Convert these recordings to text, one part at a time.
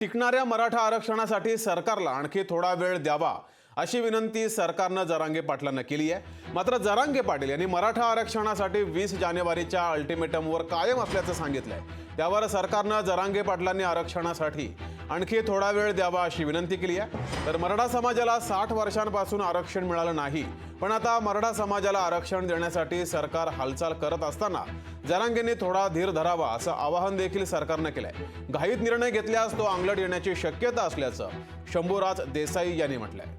टिकणाऱ्या मराठा आरक्षणासाठी सरकारला आणखी थोडा वेळ द्यावा अशी विनंती सरकारनं जरांगे पाटलांना केली आहे। मात्र जरांगे पाटील यांनी मराठा आरक्षणासाठी 20 जानेवारीच्या अल्टिमेटमवर कायम असल्याचं सांगितलंय। त्यावर सरकारनं जरांगे पाटलांनी आरक्षणासाठी आणखी थोडा वेळ द्यावा अशी विनंती केली आहे। तर मराठा समाजाला 60 वर्षांपासून आरक्षण मिळालं नाही, पण आता मराठा समाजाला आरक्षण देण्यासाठी सरकार हालचाल करत असताना जरांगेंनी थोडा धीर धरावा असं आवाहन देखील सरकारनं केलंय। घाईत निर्णय घेतल्यास तो अंगलट येण्याची शक्यता असल्याचं शंभूराज देसाई यांनी म्हटलंय।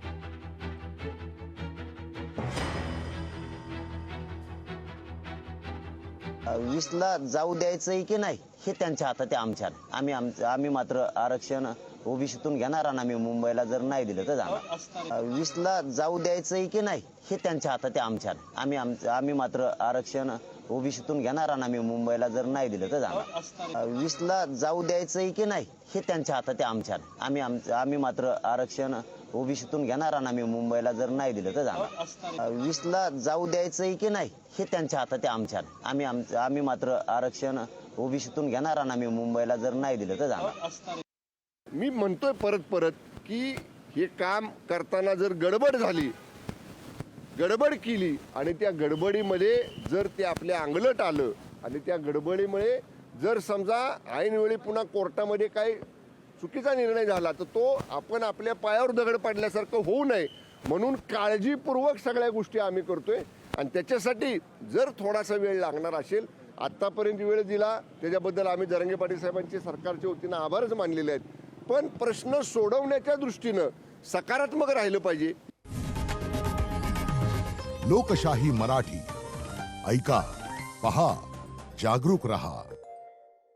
वीसला जाऊ द्यायचंय की नाही हे त्यांच्या हातात आहे। आम्ही मात्र आरक्षण ओबीसीतून घेणार आणि आम्ही मुंबईला जर नाही दिलं तर जाणार। 20ला जाऊ द्यायचंय की नाही हे त्यांच्या हातात आहे। आम्ही मात्र आरक्षण ओबीसीतून घेणार आणि आम्ही मुंबईला जर नाही दिलं तर जाणार। 20ला जाऊ द्यायचंय की नाही हे त्यांच्या हातात आहे। आम्ही मात्र आरक्षण ओबीसीतून घेणार आणि आम्ही मुंबईला जर नाही दिलं तर जाणार। 20ला जाऊ द्यायचंय की नाही हे त्यांच्या हातात आहे। आम्ही मात्र आरक्षण ओबीसीतून घेणार आणि आम्ही मुंबईला जर नाही दिलं तर जाणार। मी म्हणतोय परत की हे काम करताना जर गडबड झाली, गडबड केली आणि त्या गडबडीमध्ये जर ते आपल्या अंगलट आलं आणि त्या गडबडीमुळे जर समजा ऐनवेळी पुन्हा कोर्टामध्ये काही चुकीचा निर्णय झाला तर तो आपण आपल्या पायावर दगड पडल्यासारखं होऊ नये म्हणून काळजीपूर्वक सगळ्या गोष्टी आम्ही करतोय। आणि त्याच्यासाठी जर थोडासा वेळ लागणार असेल, आत्तापर्यंत वेळ दिला त्याच्याबद्दल आम्ही जरांगे पाटील साहेबांचे सरकारच्या वतीनं आभारच मानलेले आहेत, पण प्रश्न सोडवण्याच्या दृष्टीनं सकारात्मक राहिलं पाहिजे। लोकशाही मराठी ऐका, पहा, जागरूक रहा।